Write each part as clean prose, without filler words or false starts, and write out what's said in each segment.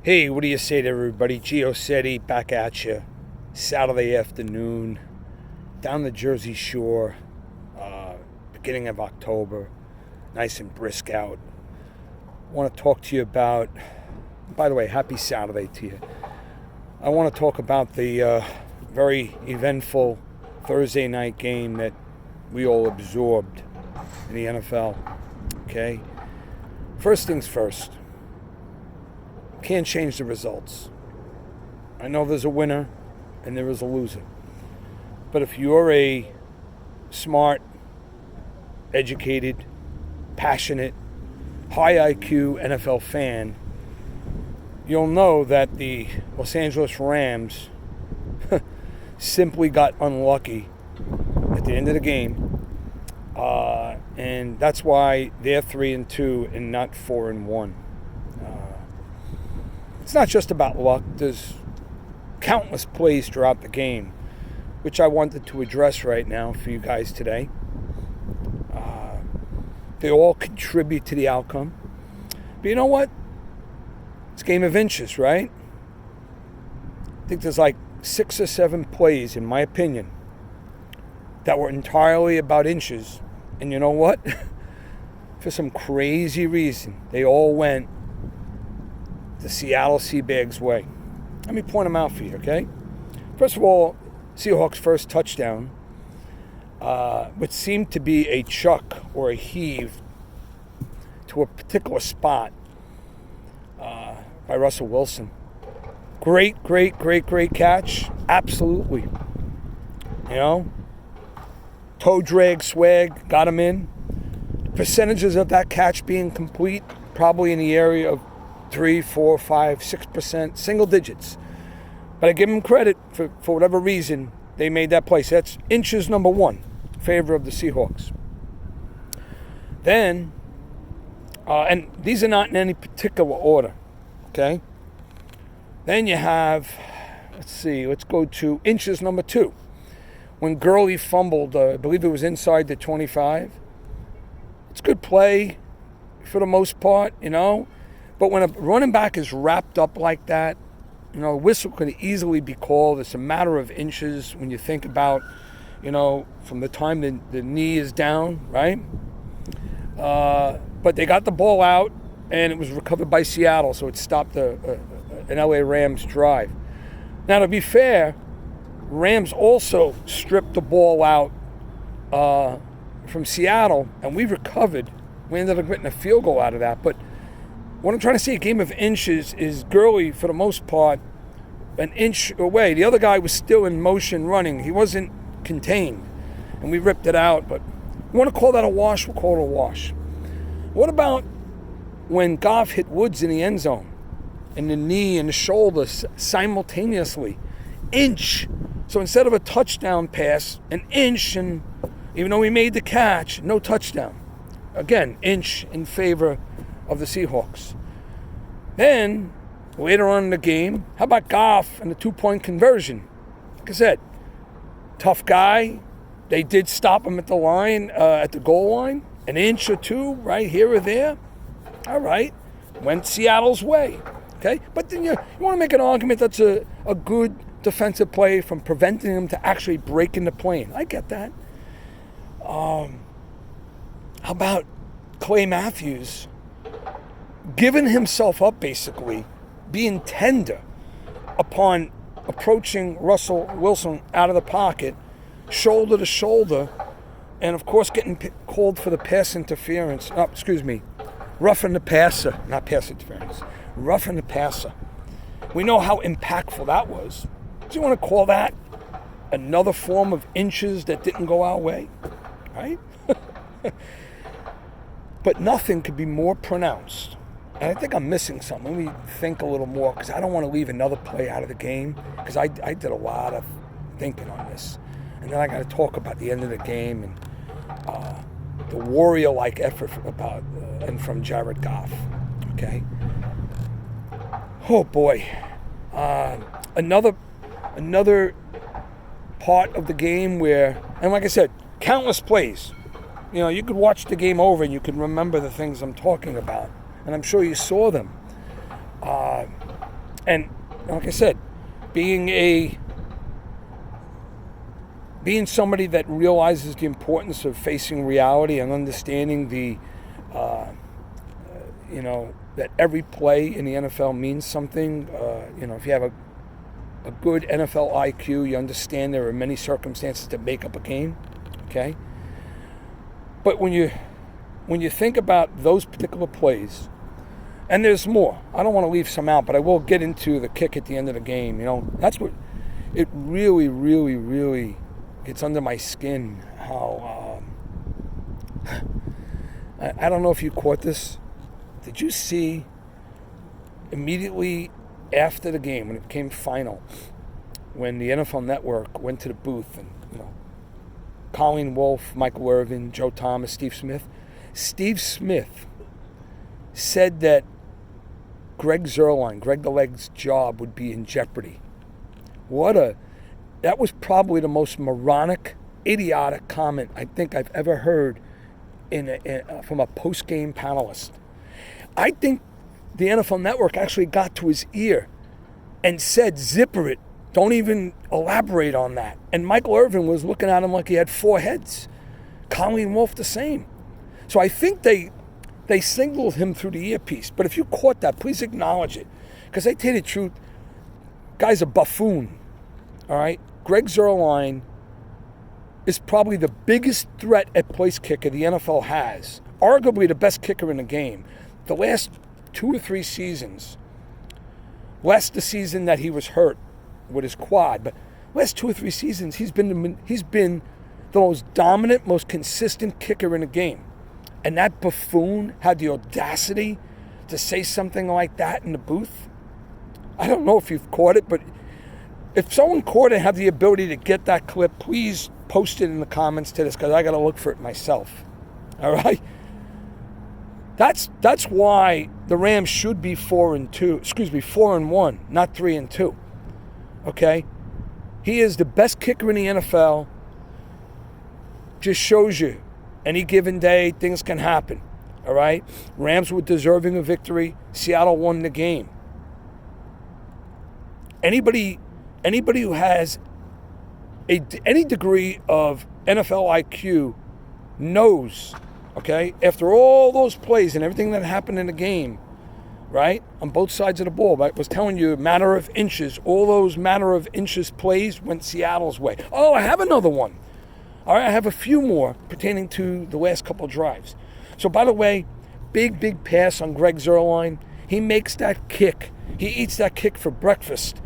Hey, what do you say to everybody? Gio Setti back at you. Saturday afternoon, down the Jersey Shore, beginning of October, nice and brisk out. I want to talk to you about, by the way, happy Saturday to you. I want to talk about the very eventful Thursday night game that we all absorbed in the NFL, okay? First things first. Can't change the results. I know there's a winner and there is a loser. But if you're a smart, educated, passionate, high IQ NFL fan, you'll know that the Los Angeles Rams simply got unlucky at the end of the game. And that's why they're 3-2 and not 4-1. It's not just about luck. There's countless plays throughout the game, which I wanted to address right now for you guys today. They all contribute to the outcome. But you know what? It's a game of inches, right? I think there's like 6 or 7 plays, in my opinion, that were entirely about inches. And you know what? For some crazy reason, they all went the Seattle Seabags way. Let me point them out for you, okay? First of all, Seahawks' first touchdown, which seemed to be a chuck or a heave to a particular spot by Russell Wilson. Great catch. Absolutely. You know? Toe drag swag, got him in. Percentages of that catch being complete, probably in the area of 3, 4, 5, 6%, single digits. But I give them credit for whatever reason they made that play. So that's inches number 1 in favor of the Seahawks. Then, and these are not in any particular order, okay? Then you have, let's go to inches number 2. When Gurley fumbled, I believe it was inside the 25. It's good play for the most part, you know. But when a running back is wrapped up like that, you know, a whistle could easily be called. It's a matter of inches when you think about, you know, from the time the knee is down, right? But they got the ball out, and it was recovered by Seattle, so it stopped an LA Rams drive. Now, to be fair, Rams also stripped the ball out from Seattle, and we recovered. We ended up getting a field goal out of that, but what I'm trying to say, a game of inches, is Gurley, for the most part, an inch away. The other guy was still in motion running. He wasn't contained, and we ripped it out. But you want to call that a wash? We'll call it a wash. What about when Goff hit Woods in the end zone, and the knee and the shoulder simultaneously? Inch. So instead of a touchdown pass, an inch, and even though he made the catch, no touchdown. Again, inch in favor of the Seahawks. Then, later on in the game, how about Goff and the 2-point conversion? Like I said, tough guy. They did stop him at the line, at the goal line. An inch or 2, right here or there. All right. Went Seattle's way. Okay? But then you want to make an argument that's a good defensive play from preventing him to actually breaking the plane. I get that. How about Clay Matthews giving himself up, basically, being tender upon approaching Russell Wilson out of the pocket, shoulder to shoulder, and of course getting called for the pass interference. Roughing the passer, not pass interference. Roughing the passer. We know how impactful that was. Do you want to call that another form of inches that didn't go our way? Right? But nothing could be more pronounced. And I think I'm missing something. Let me think a little more, because I don't want to leave another play out of the game, because I did a lot of thinking on this. And then I got to talk about the end of the game and the warrior-like effort and from Jared Goff. Okay? Oh, boy. Another part of the game where, and like I said, countless plays. You know, you could watch the game over and you could remember the things I'm talking about. And I'm sure you saw them. And like I said, being somebody that realizes the importance of facing reality and understanding that every play in the NFL means something. If you have a good NFL IQ, you understand there are many circumstances that make up a game. Okay, but when you think about those particular plays, and there's more. I don't want to leave some out, but I will get into the kick at the end of the game. That's what it really, really, really gets under my skin. How I don't know if you caught this. Did you see immediately after the game, when it became final, when the NFL Network went to the booth and, Colleen Wolfe, Michael Irvin, Joe Thomas, Steve Smith said that Greg the Leg's job would be in jeopardy. That was probably the most moronic, idiotic comment I think I've ever heard from a post-game panelist. I think the NFL Network actually got to his ear and said, "Zipper it. Don't even elaborate on that." And Michael Irvin was looking at him like he had four heads. Colleen Wolfe the same. So I think they signaled him through the earpiece. But if you caught that, please acknowledge it. Because I tell you the truth, guy's a buffoon. All right? Greg Zuerlein is probably the biggest threat at place kicker the NFL has. Arguably the best kicker in the game. The last 2 or 3 seasons, less the season that he was hurt with his quad, but last 2 or 3 seasons, he's been the most dominant, most consistent kicker in the game. And that buffoon had the audacity to say something like that in the booth. I don't know if you've caught it, but if someone caught it and have the ability to get that clip, please post it in the comments to this, because I got to look for it myself. All right? That's why the Rams should be 4-1, not 3-2. Okay? He is the best kicker in the NFL. Just shows you, any given day, things can happen. All right? Rams were deserving of victory. Seattle won the game. Anybody who has any degree of NFL IQ knows, okay, after all those plays and everything that happened in the game, right, on both sides of the ball, I was telling you, matter of inches, all those matter of inches plays went Seattle's way. Oh, I have another one. All right, I have a few more pertaining to the last couple drives. So, by the way, big pass on Greg Zuerlein. He makes that kick. He eats that kick for breakfast.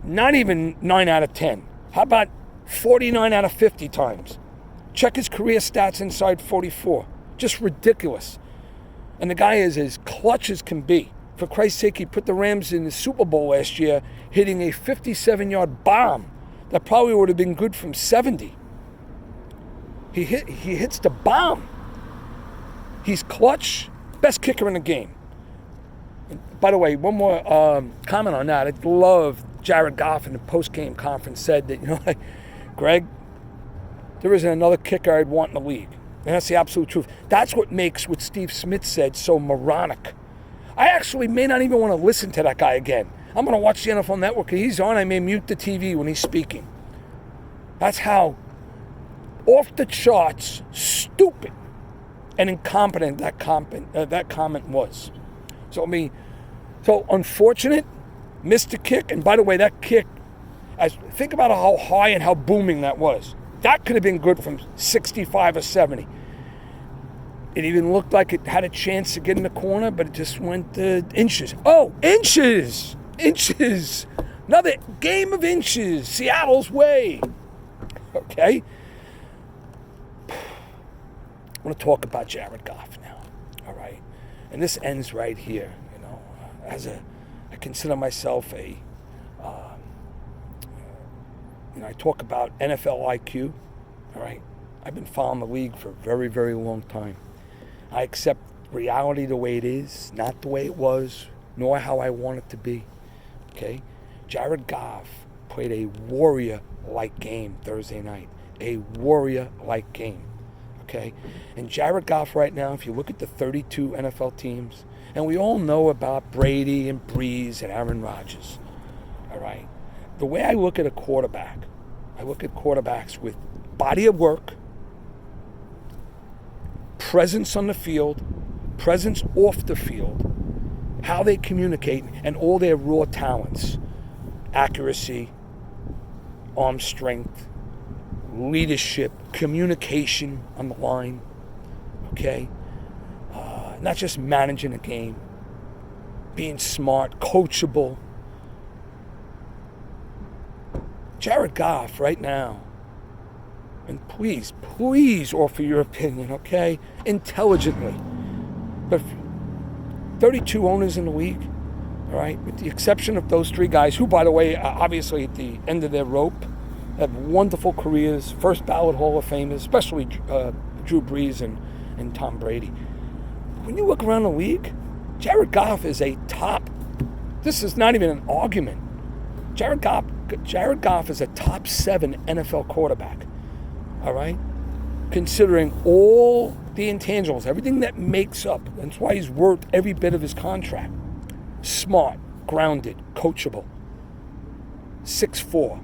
Not even 9 out of 10. How about 49 out of 50 times? Check his career stats inside 44. Just ridiculous. And the guy is as clutch as can be. For Christ's sake, he put the Rams in the Super Bowl last year, hitting a 57-yard bomb that probably would have been good from 70. He hits the bomb. He's clutch, best kicker in the game. And by the way, one more comment on that. I love Jared Goff in the post-game conference said that, Greg, there isn't another kicker I'd want in the league. And that's the absolute truth. That's what makes what Steve Smith said so moronic. I actually may not even want to listen to that guy again. I'm going to watch the NFL Network. He's on. I may mute the TV when he's speaking. That's how off the charts, stupid, and incompetent that comment was. So unfortunate, missed the kick. And by the way, that kick, think about how high and how booming that was. That could have been good from 65 or 70. It even looked like it had a chance to get in the corner, but it just went inches. Oh, inches! Inches! Another game of inches. Seattle's way. Okay? I want to talk about Jared Goff now. All right? And this ends right here. I consider myself I talk about NFL IQ. All right? I've been following the league for a very, very long time. I accept reality the way it is, not the way it was, nor how I want it to be. Okay? Jared Goff played a warrior-like game Thursday night. A warrior-like game. Okay? And Jared Goff right now, if you look at the 32 NFL teams, And we all know about Brady and Breeze and Aaron Rodgers. All right? The way I look at a quarterback, I look at quarterbacks with body of work, presence on the field, presence off the field, how they communicate, and all their raw talents. Accuracy, arm strength, leadership, communication on the line, okay? Not just managing a game, being smart, coachable. Jared Goff right now, and please offer your opinion, okay? Intelligently. But 32 owners in the league, all right? With the exception of those three guys, who, by the way, are obviously at the end of their rope, have wonderful careers, first ballot Hall of Famers, especially Drew Brees and Tom Brady. When you look around the league, Jared Goff is a top, this is not even an argument. Jared Goff is a top 7 NFL quarterback, all right? Considering all the intangibles, everything that makes up, that's why he's worth every bit of his contract. Smart, grounded, coachable, 6'4",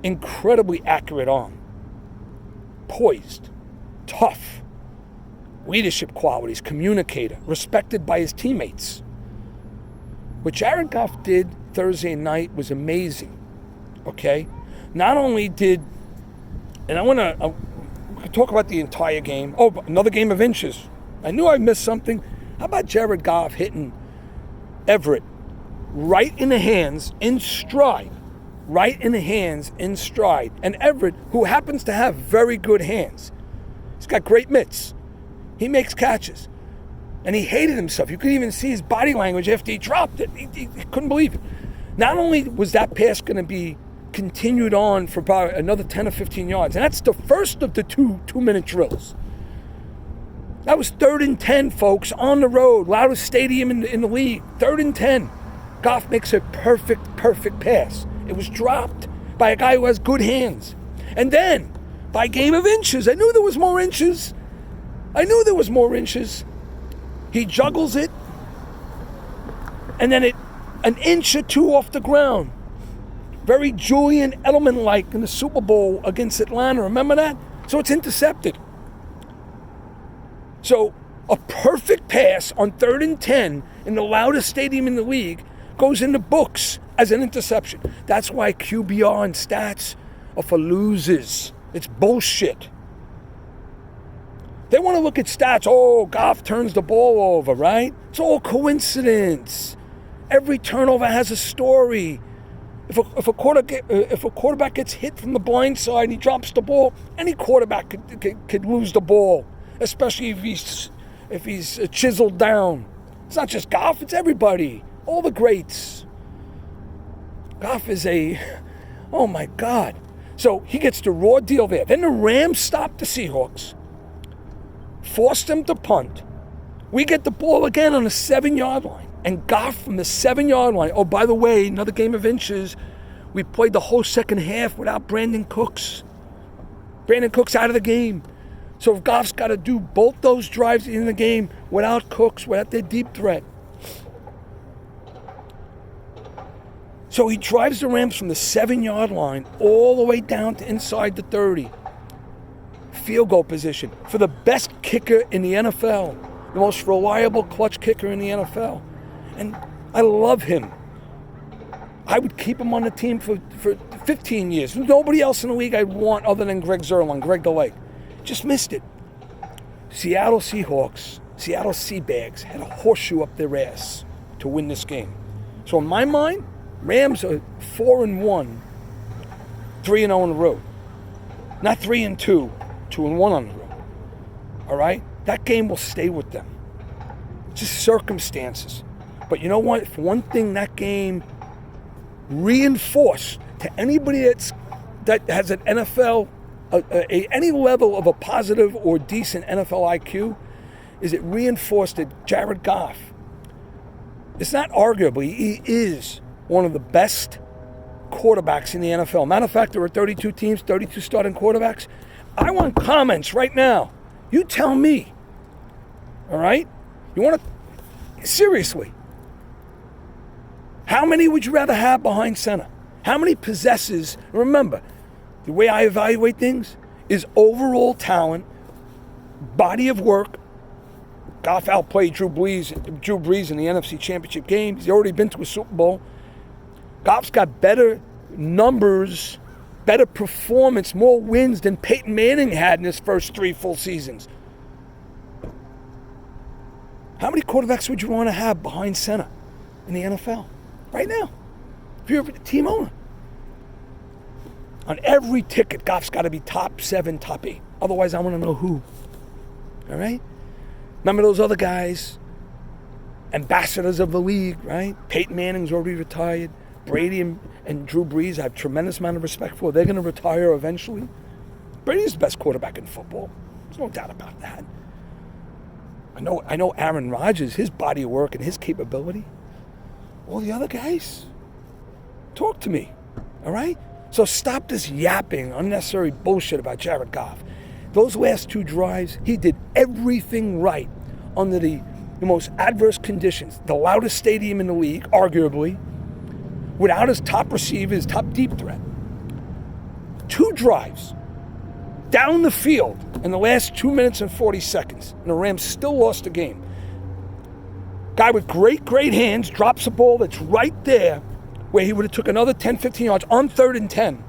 incredibly accurate arm, poised, tough, leadership qualities, communicator, respected by his teammates. What Jared Goff did Thursday night was amazing, okay? Not only did, and I want to talk about the entire game. Oh, another game of inches. I knew I missed something. How about Jared Goff hitting Everett right in the hands in stride? Right in the hands in stride. And Everett, who happens to have very good hands, he's got great mitts. He makes catches. And he hated himself. You could even see his body language after he dropped it. He couldn't believe it. Not only was that pass going to be continued on for about another 10 or 15 yards, and that's the first of the two-minute drills. That was 3rd and 10, folks, on the road, loudest stadium in the league. 3rd and 10. Goff makes a perfect pass. It was dropped by a guy who has good hands. And then, by game of inches, I knew there was more inches. He juggles it, and then an inch or two off the ground. Very Julian Edelman-like in the Super Bowl against Atlanta. Remember that? So it's intercepted. So a perfect pass on 3rd and 10 in the loudest stadium in the league goes in the books as an interception. That's why QBR and stats are for losers. It's bullshit. They want to look at stats. Oh, Goff turns the ball over, right? It's all coincidence. Every turnover has a story. If a quarterback gets hit from the blind side and he drops the ball, any quarterback could lose the ball, especially if he's chiseled down. It's not just Goff, it's everybody. All the greats. Goff is oh my God. So he gets the raw deal there. Then the Rams stop the Seahawks, force them to punt. We get the ball again on the 7-yard line. And Goff from the 7-yard line. Oh, by the way, another game of inches. We played the whole second half without Brandon Cooks. Brandon Cooks out of the game. So if Goff's got to do both those drives in the game without Cooks, without their deep threat. So he drives the Rams from the 7-yard line all the way down to inside the 30. Field goal position for the best kicker in the NFL. The most reliable clutch kicker in the NFL. And I love him. I would keep him on the team for 15 years. Nobody else in the league I'd want other than Greg Zuerlein, Greg the Leg. Just missed it. Seattle Seahawks, Seattle Seabags had a horseshoe up their ass to win this game. So in my mind, Rams are 4-1, 3-0 on the road. Not 3-2, 2-1 on the road. All right? That game will stay with them. Just circumstances. But you know what? For one thing, that game reinforced to anybody that has an NFL, any level of a positive or decent NFL IQ, is it reinforced that Jared Goff, it's not arguably, he is one of the best quarterbacks in the NFL. Matter of fact, there are 32 teams, 32 starting quarterbacks. I want comments right now. You tell me. All right? You You want to, seriously, how many would you rather have behind center? How many possesses? Remember, the way I evaluate things is overall talent, body of work. Goff outplayed Drew Brees in the NFC Championship game. He's already been to a Super Bowl. Goff's got better numbers, better performance, more wins than Peyton Manning had in his first 3 full seasons. How many quarterbacks would you want to have behind center in the NFL right now if you're a team owner? On every ticket, Goff's got to be top 7, top 8. Otherwise, I want to know who. All right? Remember those other guys? Ambassadors of the league, right? Peyton Manning's already retired. Brady and Drew Brees, I have a tremendous amount of respect for. They're going to retire eventually. Brady's the best quarterback in football. There's no doubt about that. I know Aaron Rodgers, his body of work and his capability. All the other guys, talk to me, all right? So stop this yapping, unnecessary bullshit about Jared Goff. Those last 2 drives, he did everything right under the most adverse conditions. The loudest stadium in the league, arguably, without his top receiver, his top deep threat. 2 drives down the field in the last 2 minutes and 40 seconds, and the Rams still lost the game. Guy with great hands drops a ball that's right there where he would have took another 10, 15 yards on 3rd and 10.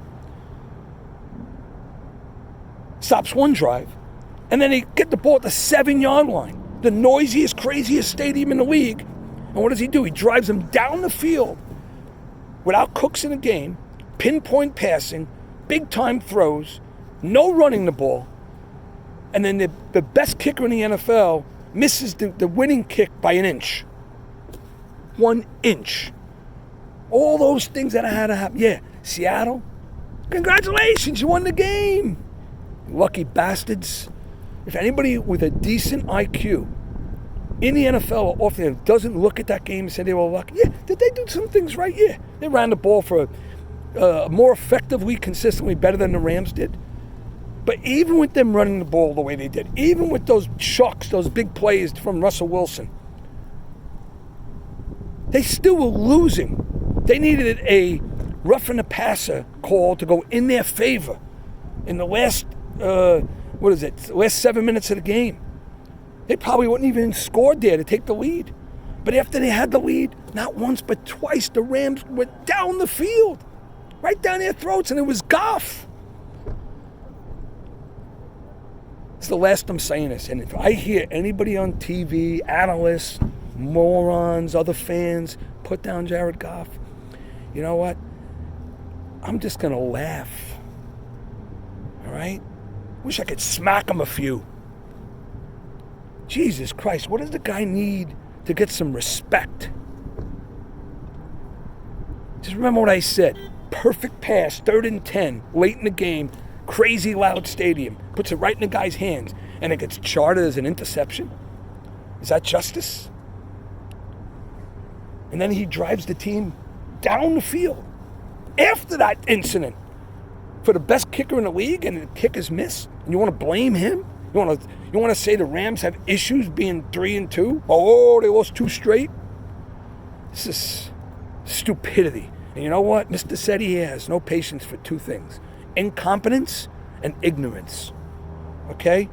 Stops 1 drive, and then he get the ball at the 7-yard line, the noisiest, craziest stadium in the league. And what does he do? He drives them down the field without Cooks in the game, pinpoint passing, big-time throws, no running the ball, and then the best kicker in the NFL misses the winning kick by an inch. 1 inch. All those things that had to happen. Yeah, Seattle, congratulations, you won the game. Lucky bastards. If anybody with a decent IQ in the NFL or often doesn't look at that game and say they were lucky, yeah, did they do some things right? Yeah, they ran the ball for more effectively, consistently better than the Rams did. But even with them running the ball the way they did, even with those chucks, those big plays from Russell Wilson, they still were losing. They needed a roughing the passer call to go in their favor in the last, last 7 minutes of the game. They probably wouldn't even scored there to take the lead. But after they had the lead, not once but twice, the Rams went down the field, right down their throats, and it was Goff. It's the last I'm saying this, and if I hear anybody on TV, analysts, morons, other fans, put down Jared Goff, you know what? I'm just going to laugh. All right? Wish I could smack him a few. Jesus Christ, what does the guy need to get some respect? Just remember what I said. Perfect pass, 3rd and 10, late in the game, crazy loud stadium, puts it right in the guy's hands, and it gets charted as an interception. Is that justice? And then he drives the team down the field after that incident for the best kicker in the league, and the kick is missed. And you want to blame him? You want to say the Rams have issues being 3-2? Oh, they lost 2 straight? This is stupidity. And you know what? Mr. said he has no patience for 2 things: incompetence and ignorance. Okay?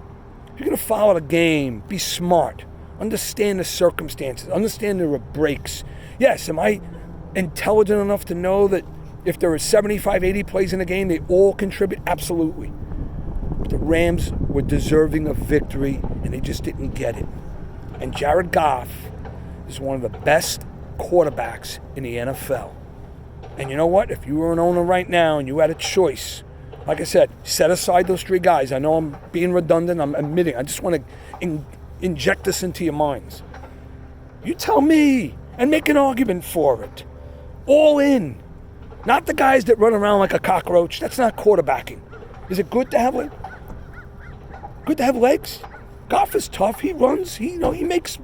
If you're going to follow the game, be smart. Understand the circumstances. Understand there are breaks. Yes, am I intelligent enough to know that if there are 75, 80 plays in the game, they all contribute? Absolutely. But the Rams were deserving of victory, and they just didn't get it. And Jared Goff is one of the best quarterbacks in the NFL. And you know what? If you were an owner right now and you had a choice, like I said, set aside those 3 guys. I know I'm being redundant. I'm admitting. I just want to inject this into your minds. You tell me and make an argument for it. All in. Not the guys that run around like a cockroach. That's not quarterbacking. Is it good to have legs? Goff is tough. He runs. He maneuvers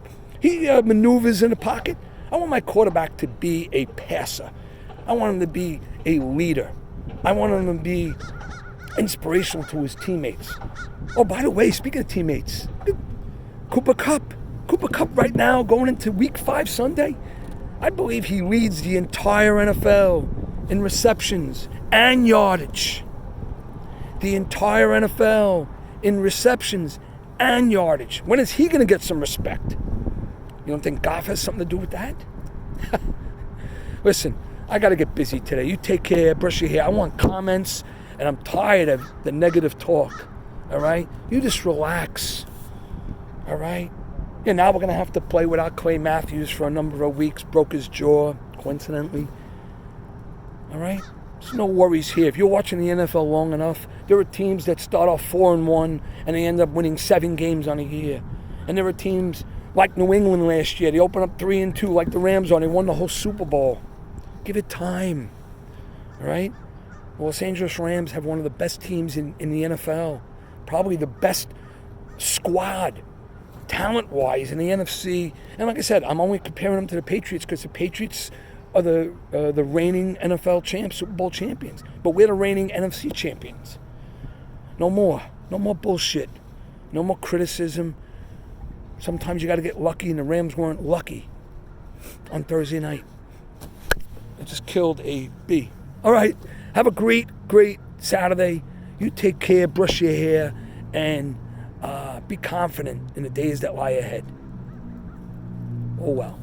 in the pocket. I want my quarterback to be a passer. I want him to be a leader. I want him to be inspirational to his teammates. Oh, by the way, speaking of teammates, Cooper Kupp Cooper Kupp right now, going into Week 5 Sunday, I believe he leads the entire NFL in receptions and yardage. The entire NFL in receptions and yardage. When is he going to get some respect? You don't think Goff has something to do with that? Listen, I got to get busy today. You take care, brush your hair. I want comments, and I'm tired of the negative talk. All right? You just relax. All right? Yeah, now we're going to have to play without Clay Matthews for a number of weeks. Broke his jaw, coincidentally. All right? There's no worries here. If you're watching the NFL long enough, there are teams that start off 4-1 and they end up winning 7 games on a year. And there are teams like New England last year. They open up 3-2 like the Rams are. They won the whole Super Bowl. Give it time. All right? The Los Angeles Rams have one of the best teams in the NFL. Probably the best squad, talent-wise, in the NFC. And like I said, I'm only comparing them to the Patriots because the Patriots are the reigning NFL champs, Super Bowl champions. But we're the reigning NFC champions. No more. No more bullshit. No more criticism. Sometimes you got to get lucky, and the Rams weren't lucky on Thursday night. It just killed a bee. All right. Have a great, great Saturday. You take care, brush your hair, and be confident in the days that lie ahead. Oh, well.